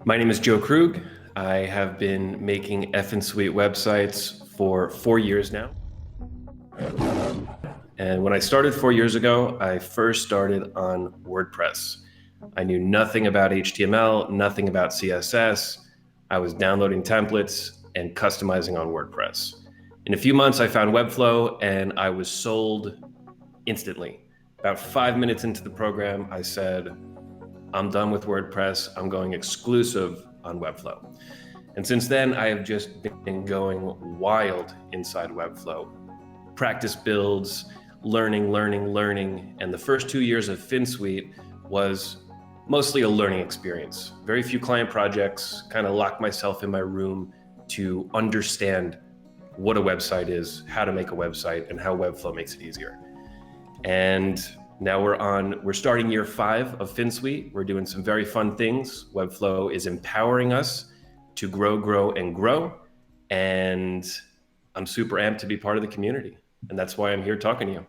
My name is Joe Krug. I have been making Finsweet websites for 4 years now. And when I started 4 years ago, I first started on WordPress. I knew nothing about HTML, nothing about CSS. I was downloading templates and customizing on WordPress. In a few months, I found Webflow and I was sold instantly. About 5 minutes into the program, I said, I'm done with WordPress. I'm going exclusive on Webflow. And since then, I have just been going wild inside Webflow. Practice builds, learning. And the first 2 years of Finsweet was mostly a learning experience. Very few client projects, kind of locked myself in my room to understand what a website is, how to make a website, and how Webflow makes it easier. And now we're starting year 5 of Finsweet. We're doing some very fun things. Webflow is empowering us to grow. And I'm super amped to be part of the community. And that's why I'm here talking to you.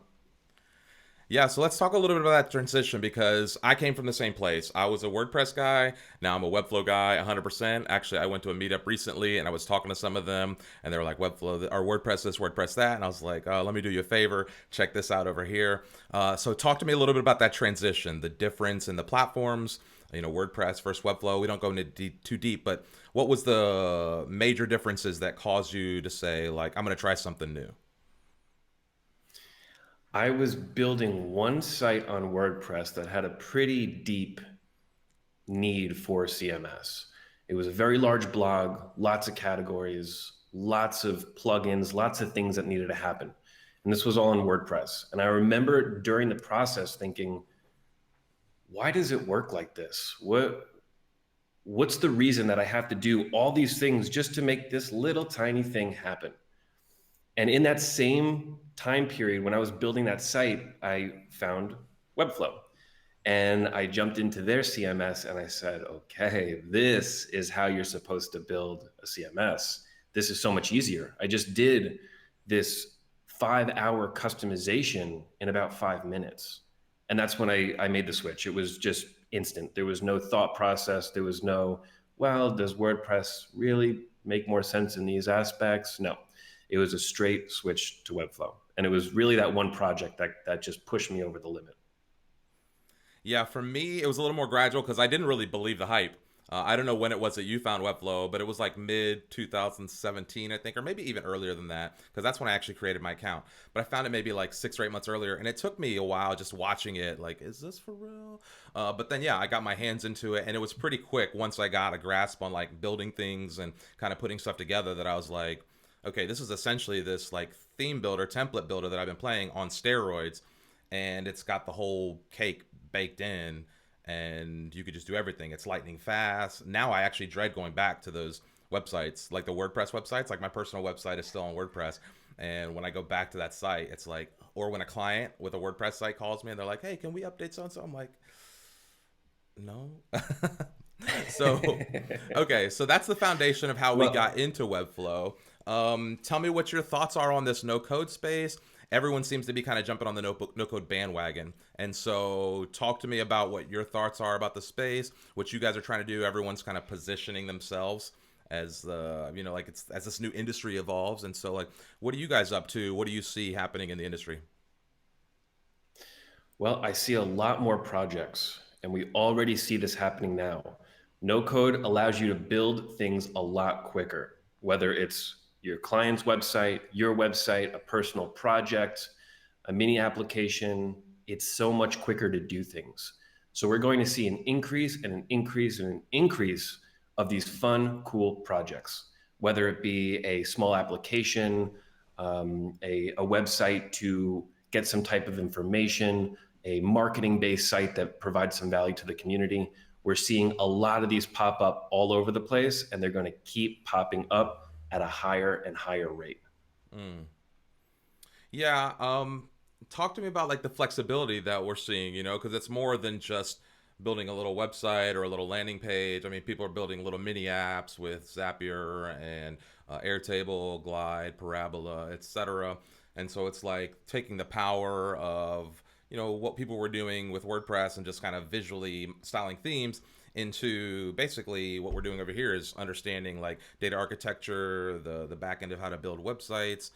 Yeah, so let's talk a little bit about that transition because I came from the same place. I was a WordPress guy. Now I'm a Webflow guy 100%. Actually, I went to a meetup recently and I was talking to some of them and they were like, Webflow or WordPress this, WordPress that. And I was like, let me do you a favor. Check this out over here. So talk to me a little bit about that transition, the difference in the platforms, WordPress versus Webflow. We don't go into too deep, but what was the major differences that caused you to say, like, I'm going to try something new? I was building one site on WordPress that had a pretty deep need for CMS. It was a very large blog, lots of categories, lots of plugins, lots of things that needed to happen. And this was all in WordPress. And I remember during the process thinking, why does it work like this? What's the reason that I have to do all these things just to make this little tiny thing happen? And in that same time period, when I was building that site, I found Webflow. And I jumped into their CMS and I said, okay, this is how you're supposed to build a CMS. This is so much easier. I just did this 5 hour customization in about 5 minutes. And that's when I made the switch. It was just instant. There was no thought process. There was no, well, does WordPress really make more sense in these aspects? No, it was a straight switch to Webflow. And it was really that one project that just pushed me over the limit. Yeah, for me, it was a little more gradual because I didn't really believe the hype. I don't know when it was that you found Webflow, but it was like mid 2017, I think, or maybe even earlier than that, because that's when I actually created my account. But I found it maybe like 6 or 8 months earlier, and it took me a while just watching it. Like, is this for real? But then, yeah, I got my hands into it, and it was pretty quick once I got a grasp on like building things and kind of putting stuff together that I was like, okay, this is essentially this like theme builder, template builder that I've been playing on steroids, and it's got the whole cake baked in and you could just do everything. It's lightning fast. Now I actually dread going back to those websites, like the WordPress websites. Like my personal website is still on WordPress. And when I go back to that site, it's like, or when a client with a WordPress site calls me and they're like, hey, can we update so and so? I'm like, no. So, okay, so that's the foundation of how we got Well, into Webflow. Tell me what your thoughts are on this no code space. Everyone seems to be kind of jumping on the no code bandwagon. And so, talk to me about what your thoughts are about the space, what you guys are trying to do. Everyone's kind of positioning themselves as the, like it's as this new industry evolves. And so, like, what are you guys up to? What do you see happening in the industry? Well, I see a lot more projects, and we already see this happening now. No code allows you to build things a lot quicker, whether it's your client's website, your website, a personal project, a mini application. It's so much quicker to do things. So we're going to see an increase and an increase and an increase of these fun, cool projects, whether it be a small application, a website to get some type of information, a marketing based site that provides some value to the community. We're seeing a lot of these pop up all over the place, and they're going to keep popping up at a higher and higher rate. Mm. Yeah, talk to me about like the flexibility that we're seeing, because it's more than just building a little website or a little landing page. I mean, people are building little mini apps with Zapier and Airtable, Glide, Parabola, etc. And so it's like taking the power of what people were doing with WordPress and just kind of visually styling themes into basically what we're doing over here is understanding like data architecture, the back end of how to build websites.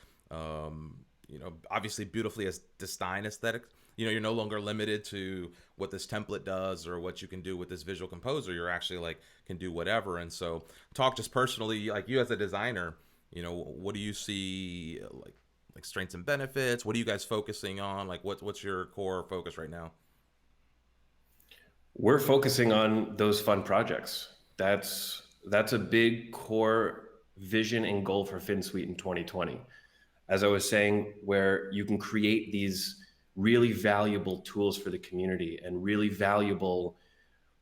Obviously beautifully as design aesthetics. You're no longer limited to what this template does or what you can do with this visual composer. You're actually like can do whatever. And so, talk just personally, like you as a designer. What do you see like strengths and benefits? What are you guys focusing on? Like, what's your core focus right now? We're focusing on those fun projects. That's a big core vision and goal for Finsweet in 2020. As I was saying, where you can create these really valuable tools for the community and really valuable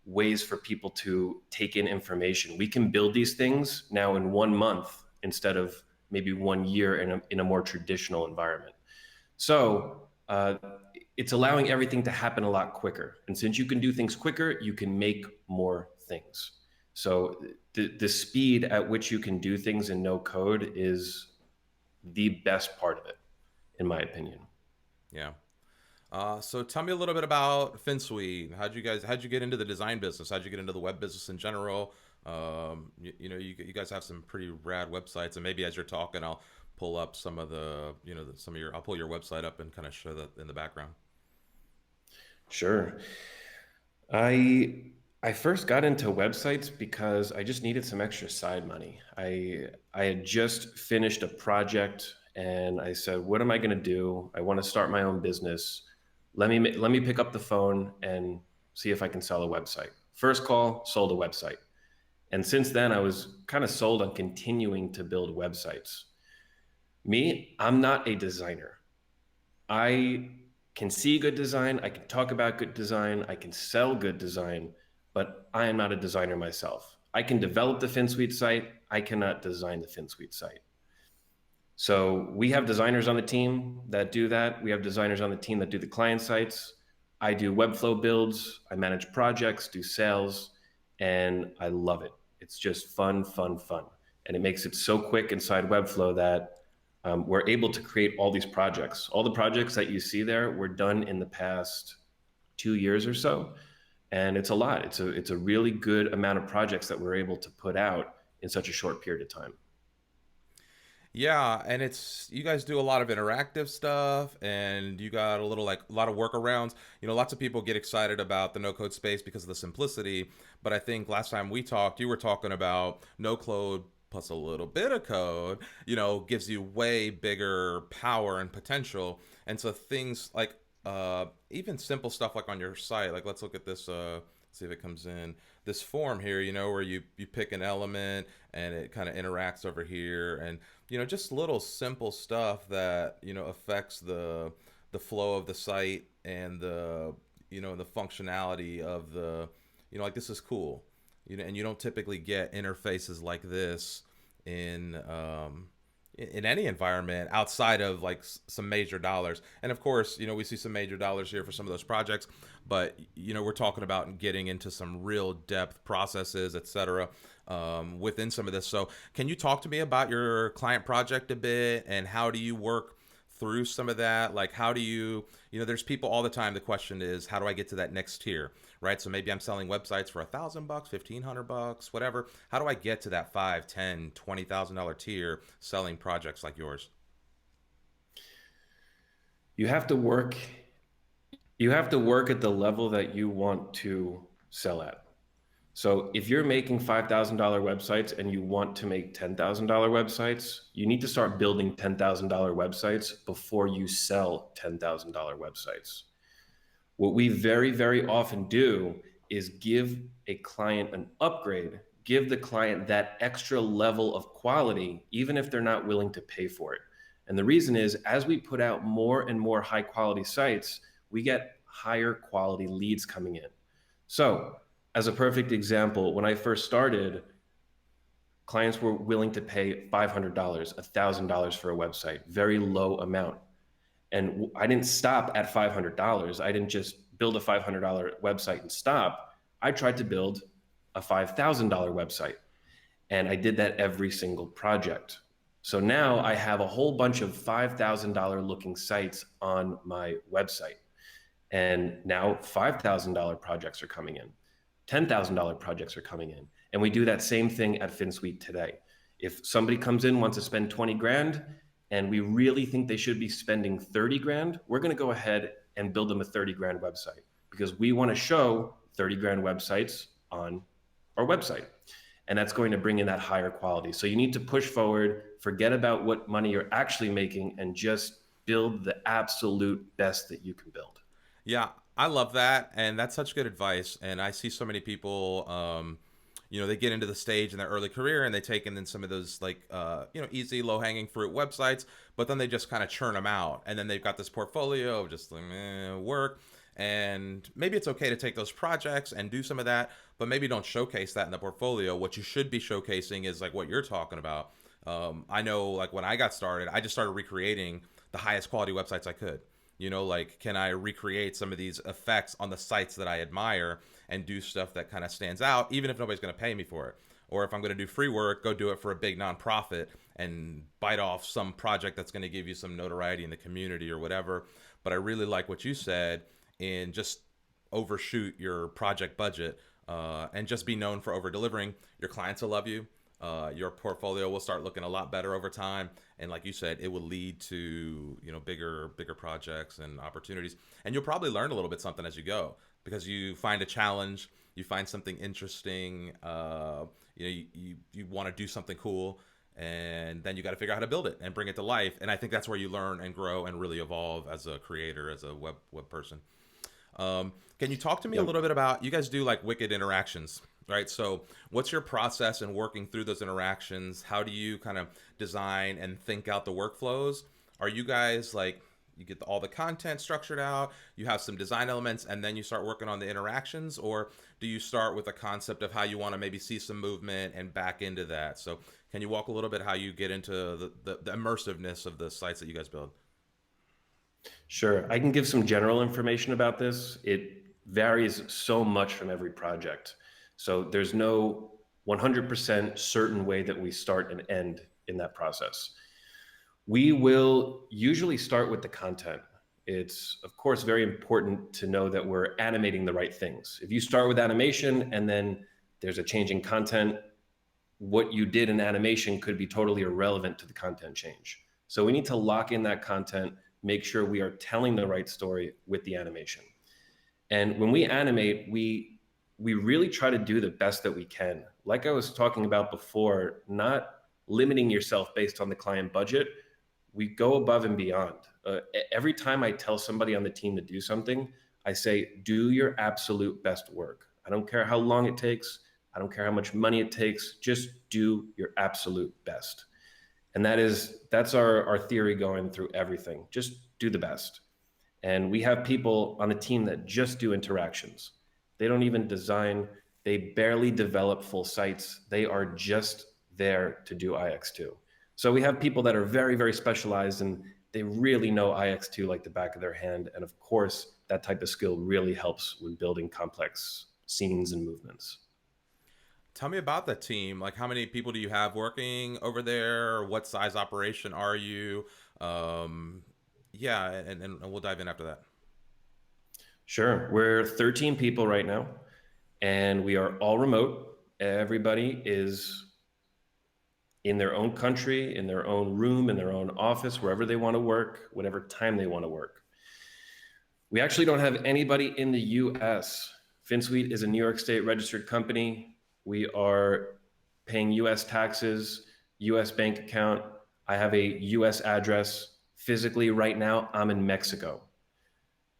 ways for people to take in information. We can build these things now in 1 month instead of maybe 1 year in a more traditional environment. So it's allowing everything to happen a lot quicker. And since you can do things quicker, you can make more things. So the speed at which you can do things in no code is the best part of it, in my opinion. Yeah. So tell me a little bit about Finsweet. How'd you get into the design business? How'd you get into the web business in general? You guys have some pretty rad websites, and maybe as you're talking, I'll pull up some of I'll pull your website up and kind of show that in the background. Sure. I I first got into websites because I just needed some extra side money. I had just finished a project and I said, "What am I going to do? I want to start my own business. Let me pick up the phone and see if I can sell a website." First call, sold a website. And since then, I was kind of sold on continuing to build websites. Me, I'm not a designer. I can see good design, I can talk about good design, I can sell good design, but I am not a designer myself. I can develop the Finsweet site, I cannot design the Finsweet site. So we have designers on the team that do that. We have designers on the team that do the client sites. I do Webflow builds, I manage projects, do sales, and I love it. It's just fun, fun, fun. And it makes it so quick inside Webflow that we're able to create all these projects. All the projects that you see there were done in the past 2 years or so. And it's a lot. It's a really good amount of projects that we're able to put out in such a short period of time. Yeah, and it's you guys do a lot of interactive stuff, and you got a lot of workarounds. Lots of people get excited about the no code space because of the simplicity. But I think last time we talked, you were talking about no code plus a little bit of code, gives you way bigger power and potential. And so things like even simple stuff like on your site, like let's look at this. See if it comes in this form here, where you pick an element and it kind of interacts over here, and just little simple stuff that affects the flow of the site and the functionality of the like this is cool, and you don't typically get interfaces like this in in any environment outside of like some major dollars. And of course, we see some major dollars here for some of those projects, but we're talking about getting into some real depth processes, etc., within some of this. So can you talk to me about your client project a bit, and how do you work through some of that? Like, how do there's people all the time, the question is, how do I get to that next tier, right? So maybe I'm selling websites for $1,000, $1,500, whatever. How do I get to that 5, 10, $20,000 tier selling projects like yours? You have to work you have to work at the level that you want to sell at. So if you're making $5,000 websites and you want to make $10,000 websites, you need to start building $10,000 websites before you sell $10,000 websites. What we very, very often do is give a client an upgrade, give the client that extra level of quality, even if they're not willing to pay for it. And the reason is, as we put out more and more high quality sites, we get higher quality leads coming in. So, as a perfect example, when I first started, clients were willing to pay $500, $1,000 for a website, very low amount. And I didn't stop at $500. I didn't just build a $500 website and stop. I tried to build a $5,000 website. And I did that every single project. So now I have a whole bunch of $5,000 looking sites on my website. And now $5,000 projects are coming in. $10,000 projects are coming in. And we do that same thing at Finsweet today. If somebody comes in, wants to spend 20 grand, and we really think they should be spending 30 grand, we're going to go ahead and build them a 30 grand website because we want to show 30 grand websites on our website. And that's going to bring in that higher quality. So you need to push forward, forget about what money you're actually making, and just build the absolute best that you can build. Yeah, I love that, and that's such good advice. And I see so many people, they get into the stage in their early career and they take in then some of those like, easy, low hanging fruit websites, but then they just kind of churn them out, and then they've got this portfolio of just like work. And maybe it's okay to take those projects and do some of that, but maybe don't showcase that in the portfolio. What you should be showcasing is like what you're talking about. I know, like when I got started, I just started recreating the highest quality websites I could. Like, can I recreate some of these effects on the sites that I admire and do stuff that kind of stands out, even if nobody's going to pay me for it? Or if I'm going to do free work, go do it for a big nonprofit and bite off some project that's going to give you some notoriety in the community or whatever. But I really like what you said in just overshoot your project budget, and just be known for over delivering. Your clients will love you. Your portfolio will start looking a lot better over time, and like you said, it will lead to bigger projects and opportunities. And you'll probably learn a little bit something as you go because you find a challenge, you find something interesting. You want to do something cool, and then you got to figure out how to build it and bring it to life. And I think that's where you learn and grow and really evolve as a creator, as a web person. Can you talk to me a Yep. little bit about, you guys do like wicked interactions, right? So what's your process in working through those interactions? How do you kind of design and think out the workflows? Are you guys like, you get all the content structured out, you have some design elements, and then you start working on the interactions? Or do you start with a concept of how you want to maybe see some movement and back into that? So can you walk a little bit how you get into the immersiveness of the sites that you guys build? Sure. I can give some general information about this. It varies so much from every project. So there's no 100% certain way that we start and end in that process. We will usually start with the content. It's, of course, very important to know that we're animating the right things. If you start with animation and then there's a change in content, what you did in animation could be totally irrelevant to the content change. So we need to lock in that content, make sure we are telling the right story with the animation. And when we animate, we really try to do the best that we can. Like I was talking about before, not limiting yourself based on the client budget. We go above and beyond. Every time I tell somebody on the team to do something, I say, do your absolute best work. I don't care how long it takes. I don't care how much money it takes. Just do your absolute best. And that's our theory going through everything. Just do the best. And we have people on the team that just do interactions. They don't even design, they barely develop full sites. They are just there to do IX2. So we have people that are very, very specialized and they really know IX2 like the back of their hand. And of course, that type of skill really helps when building complex scenes and movements. Tell me about the team. Like, how many people do you have working over there? What size operation are you? Um, yeah, and we'll dive in after that. Sure. We're 13 people right now, and we are all remote. Everybody is in their own country, in their own room, in their own office, wherever they want to work, whatever time they want to work. We actually don't have anybody in the US. Finsweet is a New York State registered company. We are paying US taxes, US bank account. I have a US address. Physically, right now, I'm in Mexico.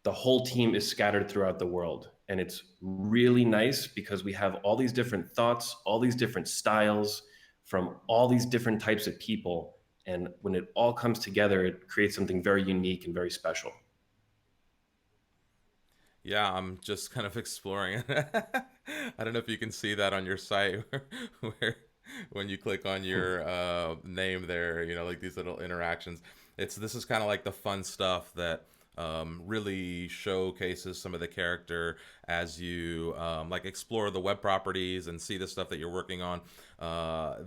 The whole team is scattered throughout the world. And it's really nice because we have all these different thoughts, all these different styles from all these different types of people. And when it all comes together, it creates something very unique and very special. Yeah, I'm just kind of exploring it. I don't know if you can see that on your site where when you click on your name there, like these little interactions. This is kind of like the fun stuff that really showcases some of the character as you like explore the web properties and see the stuff that you're working on.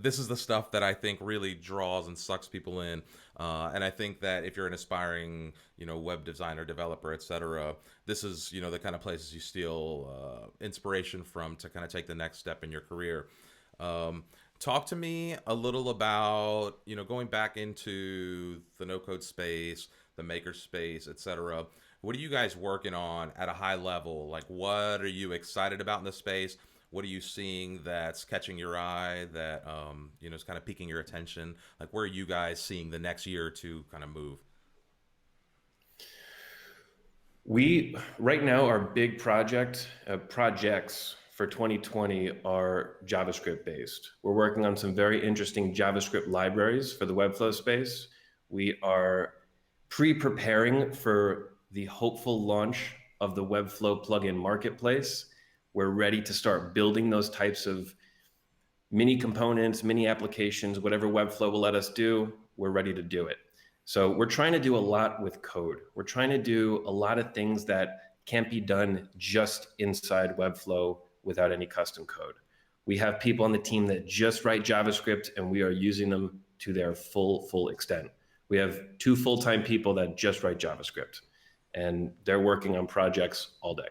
This is the stuff that I think really draws and sucks people in. And I think that if you're an aspiring, web designer, developer, etc., this is, the kind of places you steal inspiration from to kind of take the next step in your career. Um, Talk to me a little about, going back into the no code space, the maker space, etc. What are you guys working on at a high level? Like, what are you excited about in the space? What are you seeing that's catching your eye that, is kind of piquing your attention? Like, where are you guys seeing the next year or two kind of move? We right now our big projects for 2020 are JavaScript based. We're working on some very interesting JavaScript libraries for the Webflow space. We are pre-preparing for the hopeful launch of the Webflow plugin marketplace. We're ready to start building those types of mini components, mini applications, whatever Webflow will let us do, we're ready to do it. So we're trying to do a lot with code. We're trying to do a lot of things that can't be done just inside Webflow without any custom code. We have people on the team that just write JavaScript, and we are using them to their full extent. We have 2 full-time people that just write JavaScript, and they're working on projects all day.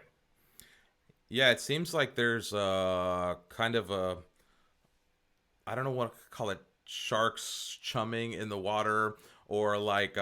Yeah, it seems like there's kind of a, I don't know what to call it, sharks chumming in the water, or like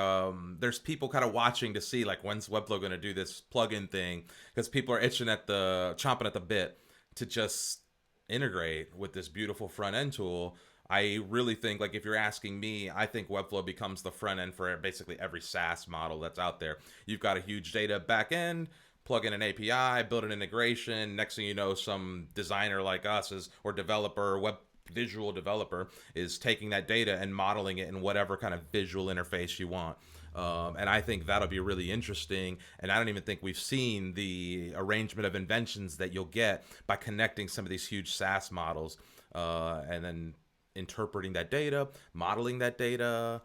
there's people kind of watching to see like when's Webflow going to do this plugin thing, because people are itching at the chomping at the bit to just integrate with this beautiful front end tool. I really think, like, if you're asking me, I think Webflow becomes the front end for basically every SaaS model that's out there. You've got a huge data back end, plug in an API, build an integration. Next thing you know, some designer like us is, or developer, web visual developer, is taking that data and modeling it in whatever kind of visual interface you want. And I think that'll be really interesting. And I don't even think we've seen the arrangement of inventions that you'll get by connecting some of these huge SaaS models, and then interpreting that data, modeling that data,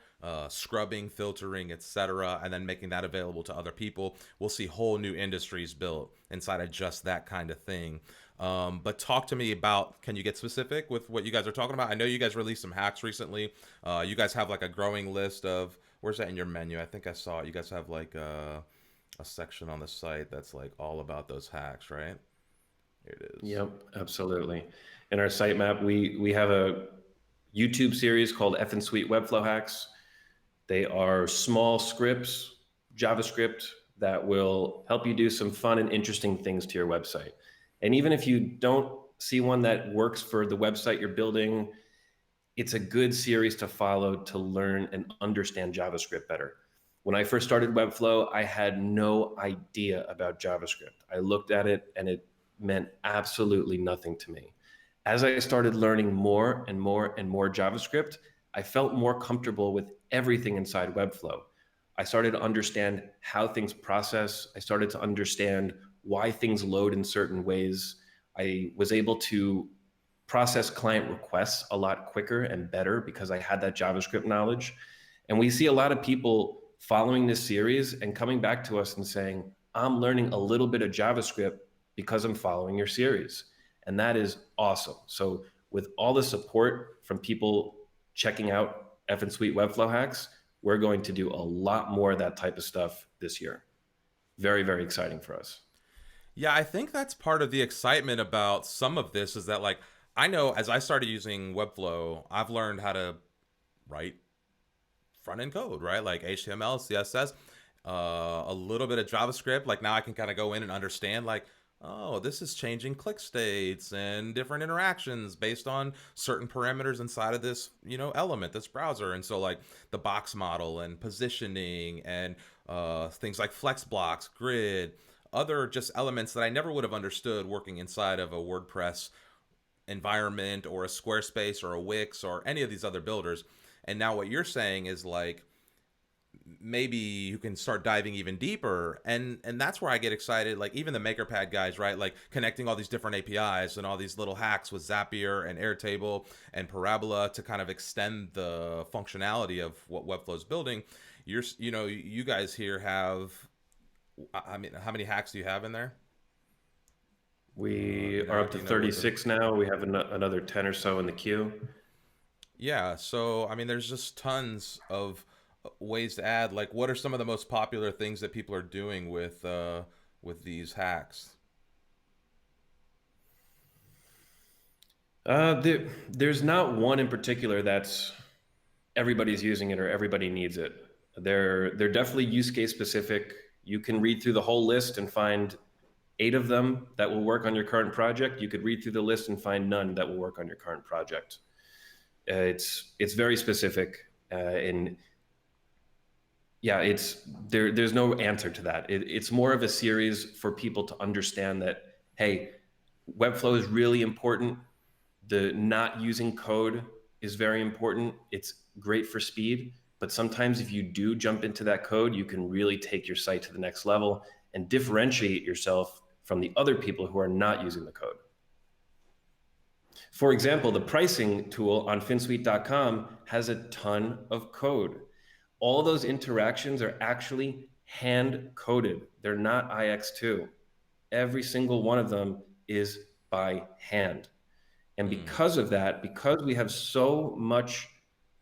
scrubbing, filtering, etc., and then making that available to other people. We'll see whole new industries built inside of just that kind of thing. But talk to me about, can you get specific with what you guys are talking about? I know you guys released some hacks recently. You guys have like a growing list of, where's that in your menu? I think I saw it. You guys have like a section on the site that's like all about those hacks, right? Here it is. Yep, absolutely. In our sitemap, we have a YouTube series called Finsweet Webflow Hacks. They are small scripts, JavaScript, that will help you do some fun and interesting things to your website. And even if you don't see one that works for the website you're building, it's a good series to follow to learn and understand JavaScript better. When I first started Webflow, I had no idea about JavaScript. I looked at it and it meant absolutely nothing to me. As I started learning more and more and more JavaScript, I felt more comfortable with everything inside Webflow. I started to understand how things process. I started to understand why things load in certain ways. I was able to process client requests a lot quicker and better because I had that JavaScript knowledge. And we see a lot of people following this series and coming back to us and saying, I'm learning a little bit of JavaScript because I'm following your series. And that is awesome. So with all the support from people checking out Finsweet Webflow Hacks, we're going to do a lot more of that type of stuff this year. Very, very exciting for us. Yeah, I think that's part of the excitement about some of this, is that, like, I know as I started using Webflow, I've learned how to write front end code, right? Like HTML, CSS, a little bit of JavaScript. Like, now I can kind of go in and understand, like, oh, this is changing click states and different interactions based on certain parameters inside of this, element, this browser. And so, like, the box model and positioning and things like flex blocks, grid, other just elements that I never would have understood working inside of a WordPress environment or a Squarespace or a Wix or any of these other builders. And now what you're saying is, like, maybe you can start diving even deeper, and that's where I get excited. Like, even the MakerPad guys, right? Like, connecting all these different APIs and all these little hacks with Zapier and Airtable and Parabola to kind of extend the functionality of what Webflow is building. You guys here have I mean, how many hacks do you have in there? We are up Do to you know what the? 36 now. We have another 10 or so in the queue. Yeah, so I mean, there's just tons of ways to add. Like, what are some of the most popular things that people are doing with these hacks? There's not one in particular that's everybody's using it or everybody needs it. They're definitely use case specific. You can read through the whole list and find 8 of them that will work on your current project. You could read through the list and find none that will work on your current project. It's very specific, and yeah, there's no answer to that. It's more of a series for people to understand that, hey, Webflow is really important. The not using code is very important. It's great for speed, but sometimes if you do jump into that code, you can really take your site to the next level and differentiate yourself from the other people who are not using the code. For example, the pricing tool on Finsweet.com has a ton of code. All those interactions are actually hand coded. They're not IX2. Every single one of them is by hand. And Hmm. because of that, because we have so much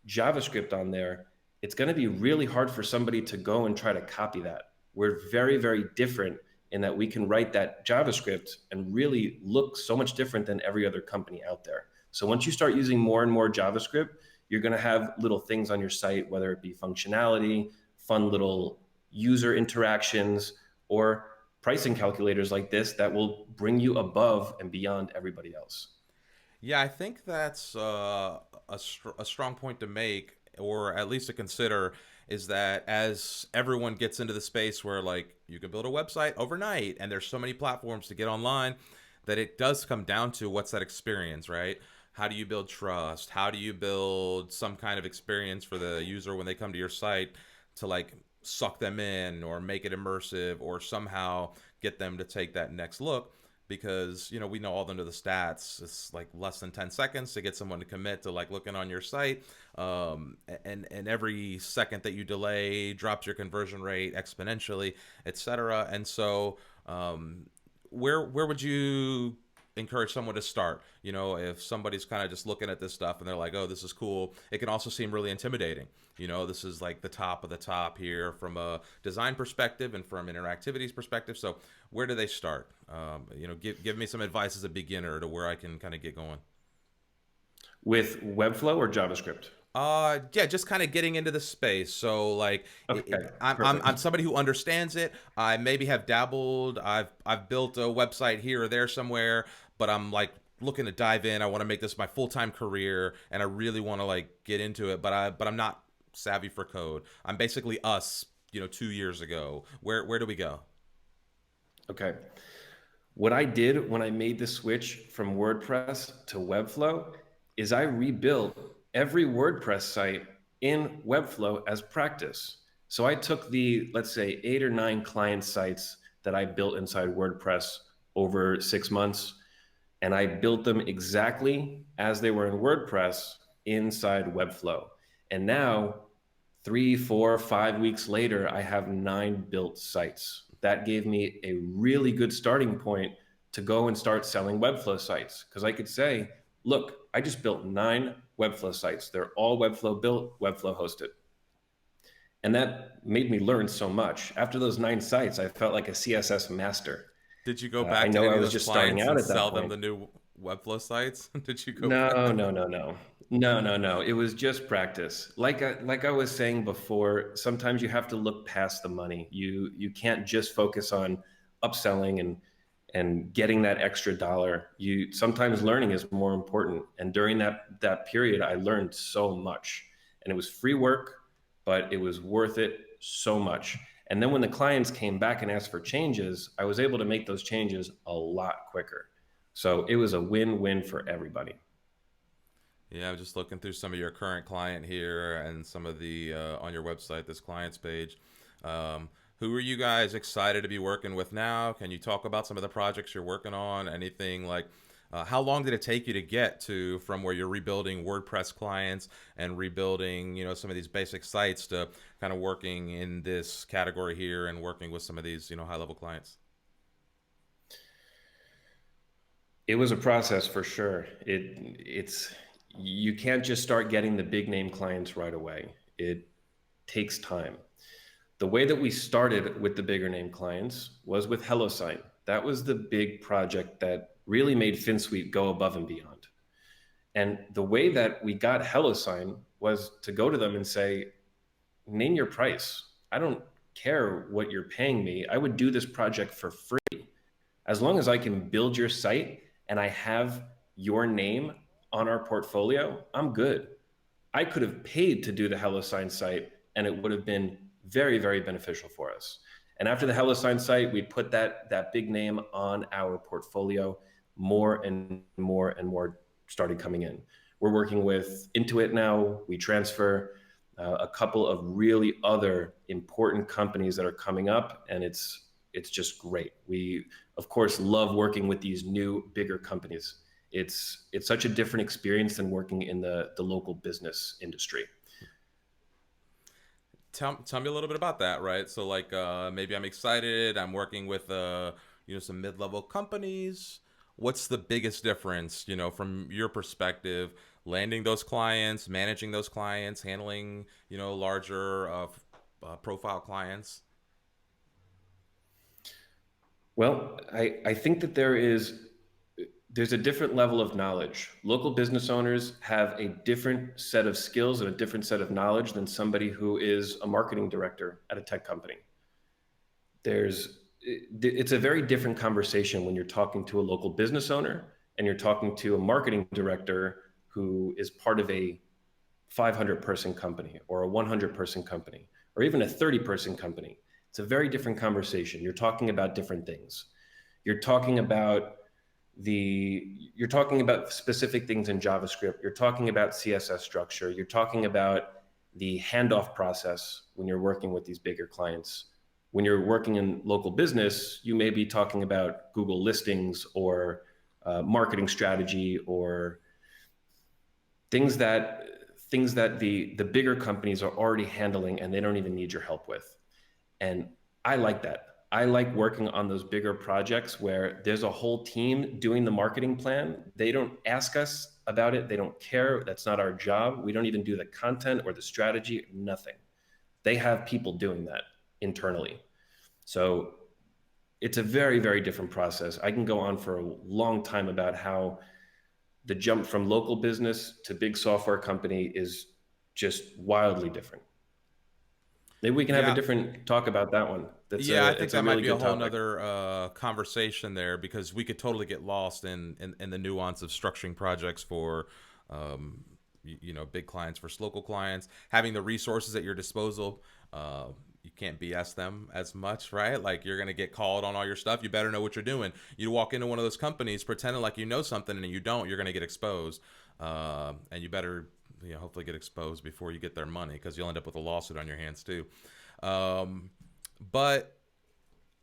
JavaScript on there, it's going to be really hard for somebody to go and try to copy that. We're very, very different in that we can write that JavaScript and really look so much different than every other company out there. So once you start using more and more JavaScript, you're going to have little things on your site, whether it be functionality, fun little user interactions, or pricing calculators like this that will bring you above and beyond everybody else. Yeah, I think that's a strong point to make, or at least to consider, is that as everyone gets into the space where like you can build a website overnight, and there's so many platforms to get online, that it does come down to what's that experience, right? How do you build trust? How do you build some kind of experience for the user when they come to your site to like suck them in or make it immersive or somehow get them to take that next look? Because we know all under the stats it's like less than 10 seconds to get someone to commit to like looking on your site, and every second that you delay drops your conversion rate exponentially, etc. And so where would you encourage someone to start? If somebody's kind of just looking at this stuff and they're like, oh, this is cool, it can also seem really intimidating. This is like the top of the top here from a design perspective and from interactivities perspective. So where do they start? Give me some advice as a beginner to where I can kind of get going. With Webflow or JavaScript? Yeah, just kind of getting into the space. So like, Okay, I'm perfect. somebody who understands it. I maybe have dabbled. I've built a website here or there somewhere, but I'm like looking to dive in. I want to make this my full time career, and I really want to like get into it. But I'm not savvy for code. I'm basically us. 2 years ago. Where do we go? Okay. What I did when I made the switch from WordPress to Webflow is I rebuilt every WordPress site in Webflow as practice. So I took the, let's say, 8 or 9 client sites that I built inside WordPress over 6 months, and I built them exactly as they were in WordPress inside Webflow. And now, 3, 4, 5 weeks later, I have 9 built sites. That gave me a really good starting point to go and start selling Webflow sites because I could say, look, I just built 9 Webflow sites. They're all Webflow built, Webflow hosted. And that made me learn so much. After those 9 sites, I felt like a CSS master. Did you go I back to know I any of was those just starting clients out and at that sell them point. the new Webflow sites? Did you go No, back? no, no, no. No, no, no. It was just practice. Like I was saying before, sometimes you have to look past the money. You can't just focus on upselling and getting that extra dollar. You sometimes learning is more important. And during that period, I learned so much. And it was free work, but it was worth it so much. And then when the clients came back and asked for changes, I was able to make those changes a lot quicker. So it was a win-win for everybody. Yeah, I'm just looking through some of your current client here and some of the on your website, this clients page. Who are you guys excited to be working with now? Can you talk about some of the projects you're working on? Anything like How long did it take you to get to from where you're rebuilding WordPress clients and rebuilding, some of these basic sites to kind of working in this category here and working with some of these, high level clients? It was a process for sure. It's you can't just start getting the big name clients right away. It takes time. The way that we started with the bigger name clients was with HelloSign. That was the big project that really made Finsweet go above and beyond. And the way that we got HelloSign was to go to them and say, name your price. I don't care what you're paying me. I would do this project for free. As long as I can build your site and I have your name on our portfolio, I'm good. I could have paid to do the HelloSign site and it would have been very, very beneficial for us. And after the HelloSign site, we put that big name on our portfolio. More and more and more started coming in. We're working with Intuit now. We transfer a couple of really other important companies that are coming up, and it's just great. We of course love working with these new bigger companies. It's such a different experience than working in the local business industry. Tell me a little bit about that, right? So like maybe I'm excited, I'm working with some mid-level companies. What's the biggest difference, from your perspective, landing those clients, managing those clients, handling, larger profile clients? Well, I think that there's a different level of knowledge. Local business owners have a different set of skills and a different set of knowledge than somebody who is a marketing director at a tech company. It's a very different conversation when you're talking to a local business owner and you're talking to a marketing director who is part of a 500-person company or a 100-person company or even a 30-person company. It's a very different conversation. You're talking about different things. You're talking about you're talking about specific things in JavaScript. You're talking about CSS structure. You're talking about the handoff process when you're working with these bigger clients. When you're working in local business, you may be talking about Google listings or marketing strategy or things that the bigger companies are already handling and they don't even need your help with. And I like that. I like working on those bigger projects where there's a whole team doing the marketing plan. They don't ask us about it. They don't care. That's not our job. We don't even do the content or the strategy, nothing. They have people doing that internally. So it's a very, very different process. I can go on for a long time about how the jump from local business to big software company is just wildly different. Maybe we can have a Yeah, different talk about that one. yeah, I think It's a that might really be a good whole topic. nother conversation there because we could totally get lost in the nuance of structuring projects for big clients versus local clients, having the resources at your disposal. You can't BS them as much, right? Like you're gonna get called on all your stuff. You better know what you're doing. You walk into one of those companies pretending like you know something and you don't. You're gonna get exposed, and you better hopefully get exposed before you get their money because you'll end up with a lawsuit on your hands too. Um, but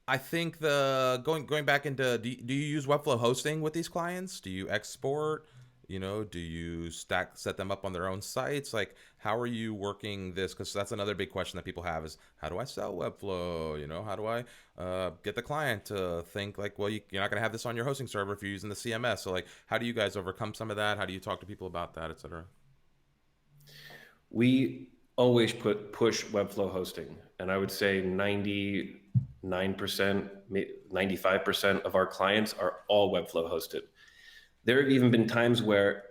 I think the going back into do you use Webflow hosting with these clients? Do you export? Do you set them up on their own sites? Like, how are you working this? Because that's another big question that people have is how do I sell Webflow? How do I get the client to think like, well, you're not going to have this on your hosting server if you're using the CMS. So like, how do you guys overcome some of that? How do you talk to people about that, et cetera? We always push Webflow hosting, and I would say 99%, 95% of our clients are all Webflow hosted. There have even been times where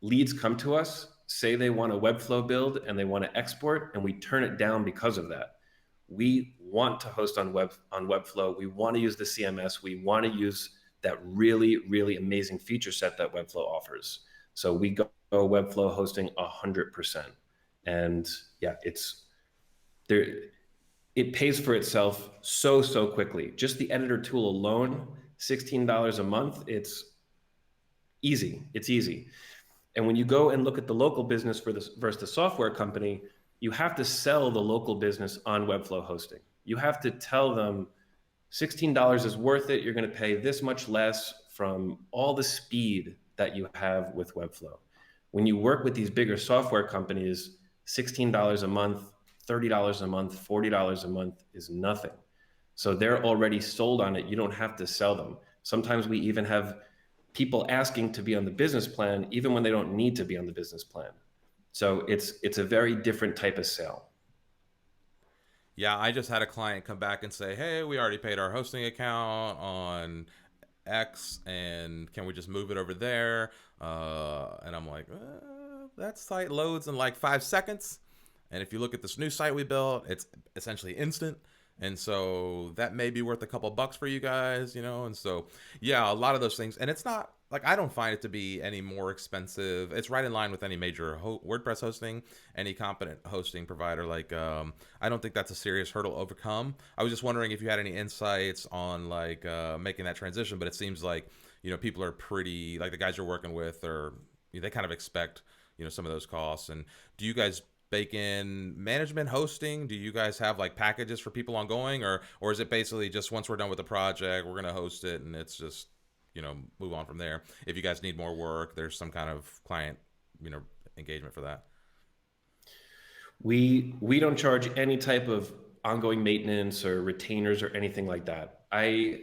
leads come to us, say they want a Webflow build and they want to export, and we turn it down because of that. We want to host on Webflow. We want to use the CMS. We want to use that really, really amazing feature set that Webflow offers. So we go Webflow hosting 100%. And yeah, it's there. It pays for itself so quickly. Just the editor tool alone, $16 a month. It's easy. It's easy. And when you go and look at the local business versus the software company, you have to sell the local business on Webflow hosting. You have to tell them $16 is worth it. You're going to pay this much less from all the speed that you have with Webflow. When you work with these bigger software companies, $16 a month, $30 a month, $40 a month is nothing. So they're already sold on it. You don't have to sell them. Sometimes we even have people asking to be on the business plan, even when they don't need to be on the business plan. So it's a very different type of sale. Yeah, I just had a client come back and say, "Hey, we already paid our hosting account on X, and can we just move it over there?" And I'm like, that site loads in like 5 seconds. And if you look at this new site we built, it's essentially instant. And so that may be worth a couple bucks for you guys, you know? And so, yeah, a lot of those things. And it's not like I don't find it to be any more expensive. It's right in line with any major WordPress hosting, any competent hosting provider. Like, I don't think that's a serious hurdle to overcome. I was just wondering if you had any insights on like making that transition, but it seems like, you know, people are pretty, like the guys you're working with are, they kind of expect, you know, some of those costs. And do you guys bake in management hosting? Do you guys have like packages for people ongoing, or is it basically just once we're done with the project, we're going to host it and it's just, you know, move on from there? If you guys need more work, there's some kind of client, you know, engagement for that. We don't charge any type of ongoing maintenance or retainers or anything like that. I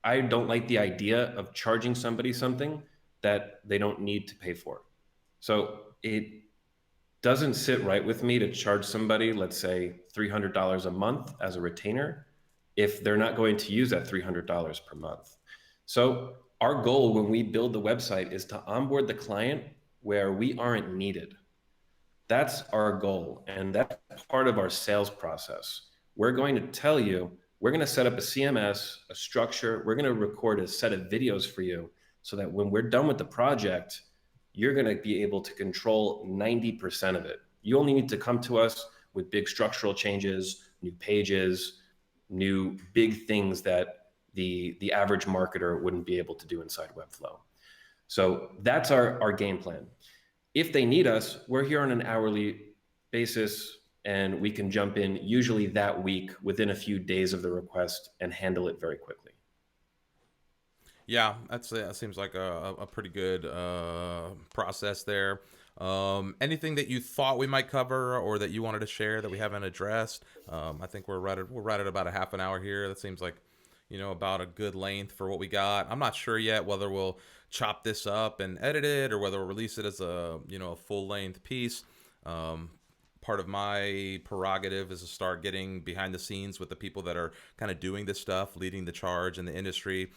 don't like the idea of charging somebody something that they don't need to pay for. So it doesn't sit right with me to charge somebody, let's say $300 a month as a retainer, if they're not going to use that $300 per month. So our goal when we build the website is to onboard the client where we aren't needed. That's our goal. And that's part of our sales process. We're going to tell you, we're going to set up a CMS, a structure. We're going to record a set of videos for you so that when we're done with the project, you're going to be able to control 90% of it. You only need to come to us with big structural changes, new pages, new big things that the average marketer wouldn't be able to do inside Webflow. So that's our game plan. If they need us, we're here on an hourly basis and we can jump in usually that week within a few days of the request and handle it very quickly. Yeah, that seems like a pretty good process there. Anything that you thought we might cover or that you wanted to share that we haven't addressed? I think we're right at about a half an hour here. That seems like, you know, about a good length for what we got. I'm not sure yet whether we'll chop this up and edit it or whether we'll release it as a, you know, a full length piece. Part of my prerogative is to start getting behind the scenes with the people that are kind of doing this stuff, leading the charge in the industry.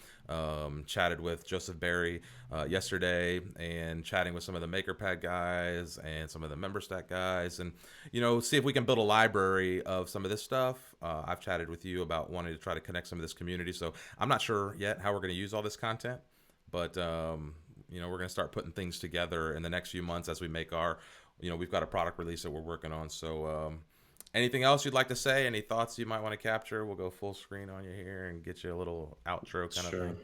Chatted with Joseph Berry yesterday and chatting with some of the MakerPad guys and some of the MemberStack guys, and, you know, see if we can build a library of some of this stuff. I've chatted with you about wanting to try to connect some of this community. So I'm not sure yet how we're going to use all this content, but you know, we're going to start putting things together in the next few months as we make our, you know, we've got a product release that we're working on. So anything else you'd like to say? Any thoughts you might want to capture? We'll go full screen on you here and get you a little outro kind of thing.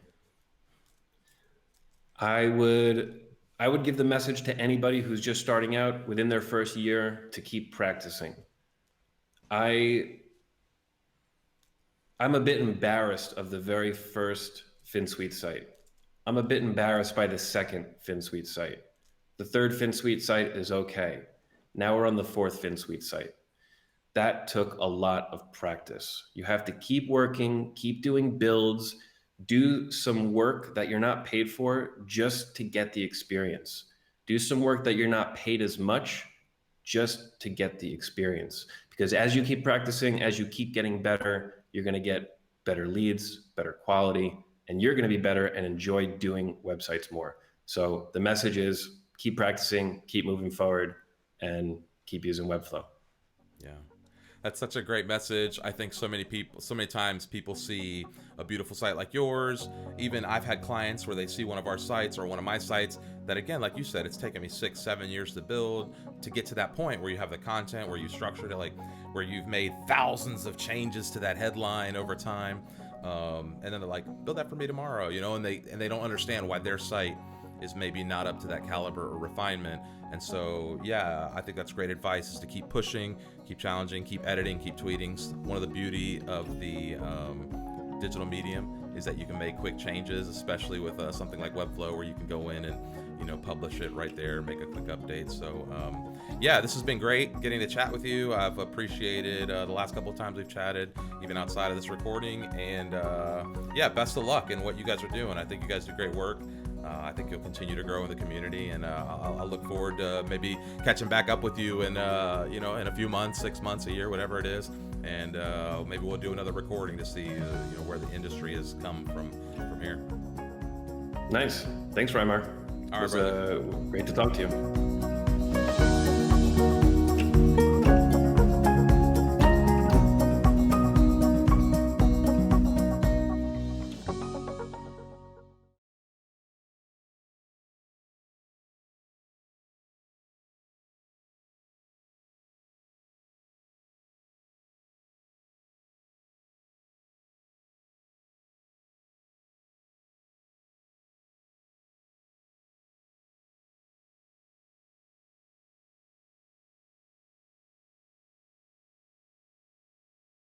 I would give the message to anybody who's just starting out within their first year to keep practicing. I'm a bit embarrassed of the very first Finsweet site. I'm a bit embarrassed by the second Finsweet site. The third Finsweet site is okay. Now we're on the fourth Finsweet site. That took a lot of practice. You have to keep working, keep doing builds, do some work that you're not paid for just to get the experience. Do some work that you're not paid as much just to get the experience. Because as you keep practicing, as you keep getting better, you're going to get better leads, better quality, and you're going to be better and enjoy doing websites more. So the message is keep practicing, keep moving forward, and keep using Webflow. Yeah. That's such a great message. I think so many times people see a beautiful site like yours. Even I've had clients where they see one of our sites or one of my sites that, again, like you said, it's taken me 6-7 years to build to get to that point where you have the content, where you structured it, like where you've made thousands of changes to that headline over time. And then they're like, build that for me tomorrow, you know, and they don't understand why their site is maybe not up to that caliber or refinement. And so, yeah, I think that's great advice, is to keep pushing, keep challenging, keep editing, keep tweeting. One of the beauty of the digital medium is that you can make quick changes, especially with something like Webflow, where you can go in and publish it right there, make a quick update. So yeah, this has been great getting to chat with you. I've appreciated the last couple of times we've chatted, even outside of this recording. And yeah, best of luck in what you guys are doing. I think you guys do great work. I think you'll continue to grow in the community, and I'll look forward to maybe catching back up with you in in a few months, 6 months, a year, whatever it is, and maybe we'll do another recording to see where the industry has come from here. Nice. Thanks, Reimar. All right, brother. Great to talk to you.